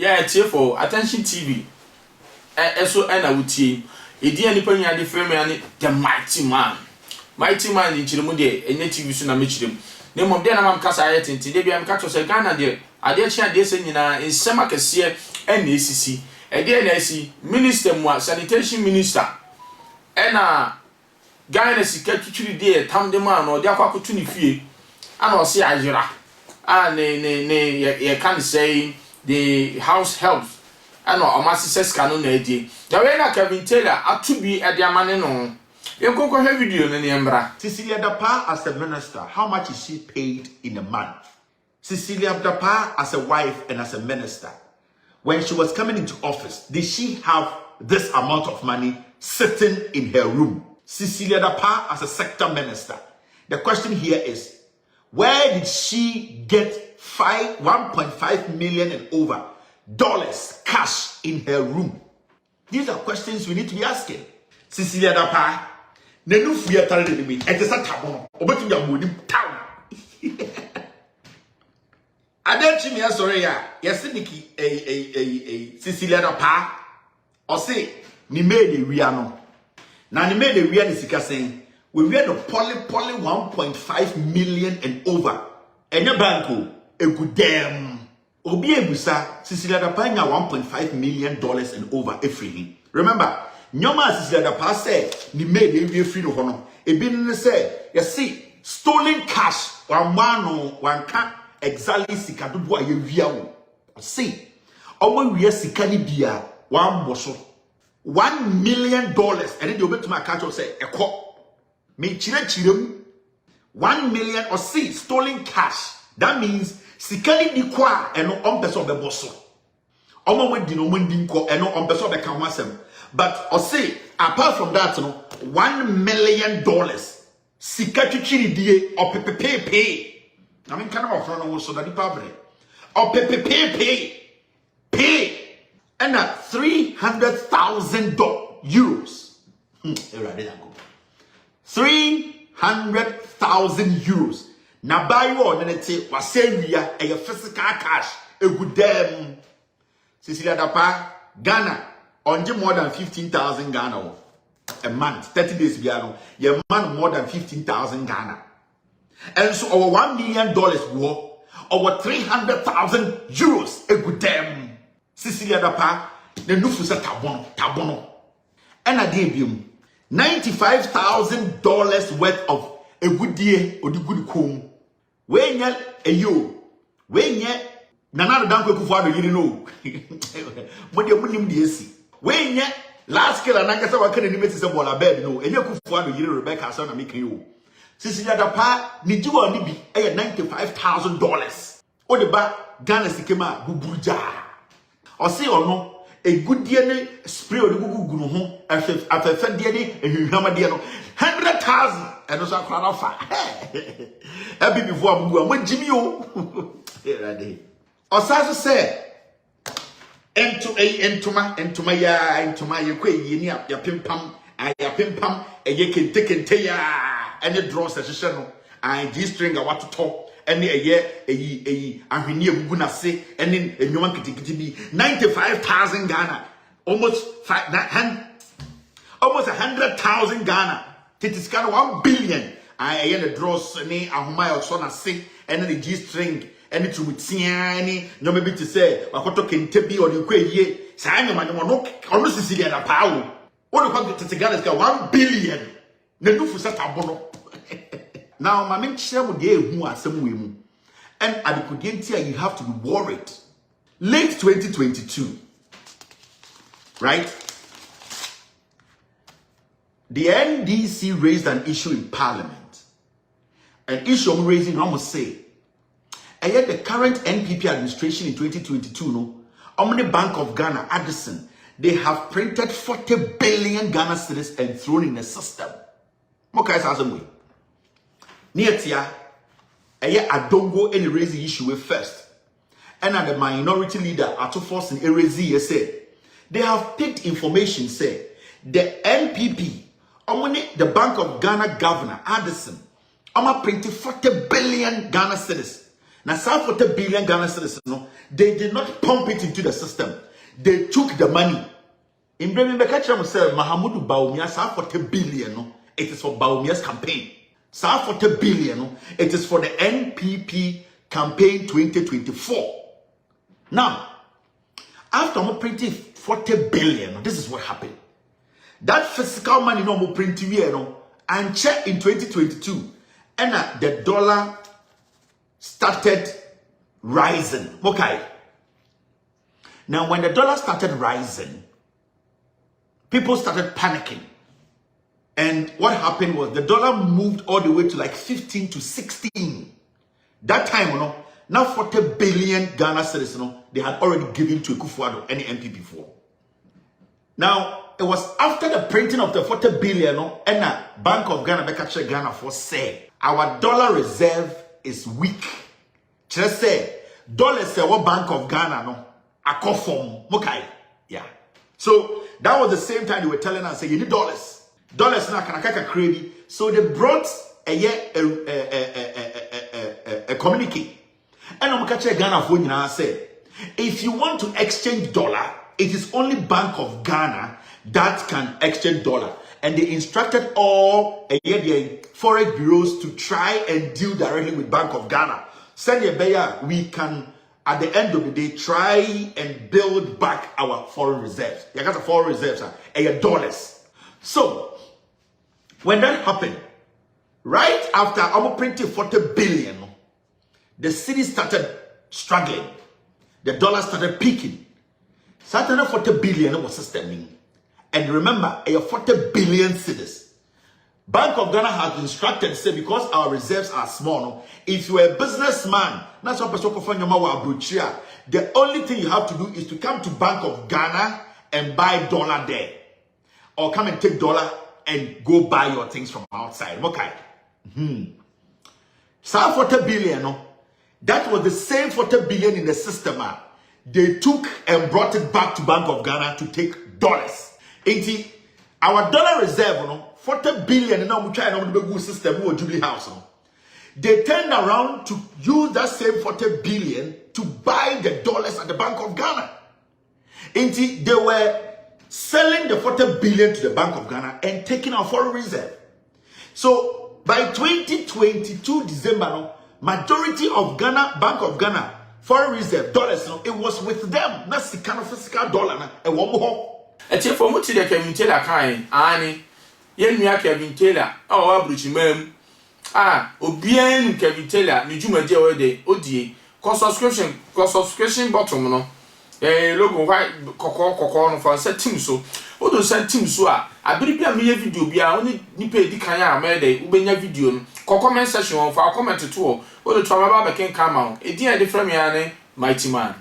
Yeah, it's for Attention TV. So and I would see a dear Nippon and the frame and the mighty man. Mighty man in Chimude, a native Suna Michim. Name of Denham Cassayet in Tibia and Catos a Ghana dear. I dare chant this in Semacasia and ACC. A dear Nancy, Minister, Sanitation Minister. And Ghana secretary dear, Tam the man or the Aquacutuni fee. And I'll see Ajira. And you can't say the house helps. I know a master says canon idea. The way I Kevin Taylor are to be at their man no. You go have video in the Embra. Cecilia Dapaah as a minister, how much is she paid in a month? Cecilia Dapaah as a wife and as a minister, when she was coming into office, did she have this amount of money sitting in her room? Cecilia Dapaah as a sector minister. The question here is, where did she get 1.5 million and over dollars cash in her room? These are questions we need to be asking. Cecilia Dapaah, nenu fuya tare de mi, e tesa tabono, obetu ya moni town. Adenchi mi asore ya, yesi niki Cecilia Dapaah, o se ni me de wia no. Na ni me de wia ni sika sen, we wia the poly 1.5 million and over. Enya banko, e good damn. Obi ebusa Cecilia Dapaah nya 1.5 million dollars and over every. Remember, nyoma Cecilia Dapaah said ni made every free no hono. Ebi ne say, you see, stolen cash one can exactly sika dodo aye wia wo. See, omo wia sika ni bia one boso $1 million and then the obetuma catch say ekọ me chirem 1 million or see stolen cash. That means sikali di kwa eno ompeso be boso. Omo wedi no mundi nko eno ompeso be kan wasem. But or say apart from that no $1 million sika twitwiri die opepepe. I mean kind of no so that the pabre. Opepepe pay and at 300,000 euros. 300,000 euros. Na buy you na nete wasewia e physical cash e good dem. Cecilia Dapaah Ghana onje more than 15,000 Ghana a month. 30 days biano your man more than 15,000 Ghana. And so our $1 million war our 300,000 euros e good dem. Cecilia Dapaah the nufu sa tabono and a debium $95,000 worth of a good dear or the good comb. When ye a yo, when ye Nana Danko Kufado, you know, what you wouldn't be see. When ye last kill and Nakasa can limit is a wall bed, no, and you Kufado, you Rebecca, son of making you. Cecilia Dapaah, need you only be $95,000. Or the back, Ghana Sikema, Bubuja. Or say or no. A good DNA spray or the Google home after DNA and you hammer dear 100,000 and also a crowd of fire. Happy before I'm going Jimmy. Or Sasa said, into my ya pim pam, a ye can take and tell ya and it draws a session. I G string I want to talk. And a year, and we near gonna say, and then a new one could be 95,000 Ghana, almost 100,000 Ghana. It is kind of 1 billion. I had a draws any a mile son say, and then the G string, and it would see any no maybe to say, I could talk in Tepi or you quay ye, Simon, I don't know, Cecilia Dapaah. What about the Ghana is 1 billion? The new for such a bono. Now, my main share with you who are some women, and at the Kudientia, you have to be worried. Late 2022, right? The NDC raised an issue in Parliament. An issue I'm raising, I must say, and yet the current NPP administration in 2022, no, Omni Bank of Ghana, Addison, they have printed 40 billion Ghana cedis and thrown in the system. Okay, so way. Nietia, eye adongo any raise the issue first. And the minority leader at force in Erezi said they have picked information say the NPP, the Bank of Ghana governor Addison, printed 40 billion Ghana cedis. Now some 40 billion Ghana cedis no, They did not pump it into the system. They took the money. In Bremen, Bekacham said, Mahamudu Baumia, 40 billion. No? It is for Baumia's campaign. 40 billion. No? It is for the NPP campaign 2024. Now, after we printed 40 billion, this is what happened. That physical money no more printing here, and check in 2022, and the dollar started rising. Okay. Now, when the dollar started rising, people started panicking. And what happened was the dollar moved all the way to like 15 to 16. That time, now 40 billion Ghana cedis, they had already given to Akufo-Addo any MPP for. Now, it was after the printing of the 40 billion, and Bank of Ghana, Bekache Ghana for say, our dollar reserve is weak. Just say, dollars say what Bank of Ghana, no, a form, okay, yeah. So that was the same time they were telling us, say, you need dollars. Dollars now can credit. So they brought a communique. And I'm catching Ghana for you now say, if you want to exchange dollar, it is only Bank of Ghana that can exchange dollar. And they instructed all foreign bureaus to try and deal directly with Bank of Ghana. Send your buyer, we can, at the end of the day, try and build back our foreign reserves. You got the foreign reserves and dollars. So, when that happened, right after our printing 40 billion, the city started struggling. The dollar started peaking. Started 40 billion was systeming. And remember, 40 billion cedis. Bank of Ghana has instructed, say, because our reserves are small, if you're a businessman, that's what the only thing you have to do is to come to Bank of Ghana and buy dollar there. Or come and take dollar and go buy your things from outside. Okay. So 40 billion, that was the same 40 billion in the system. They took and brought it back to Bank of Ghana to take dollars. Our dollar reserve, 40 billion in our system, Jubilee House. They turned around to use that same 40 billion to buy the dollars at the Bank of Ghana. They were selling the 40 billion to the Bank of Ghana and taking our foreign reserve. So by 2022 December, majority of Ghana, Bank of Ghana, foreign reserve dollars, it was with them. That's the kind of physical dollar. And one more. Eche for much the Kevin Taylor kind, Annie. Yen me Kevin Taylor, oh, Abuchimem. Obien Kevin Taylor, Nijuma Jawade, Odie, subscription bottom, no. Logo white cocoa for set team so. Odo set team so. I believe me video be only nipe di kanya made ubenya video. Comment session for our comment to Odo Tramaba can come out. A dear different Mighty Man.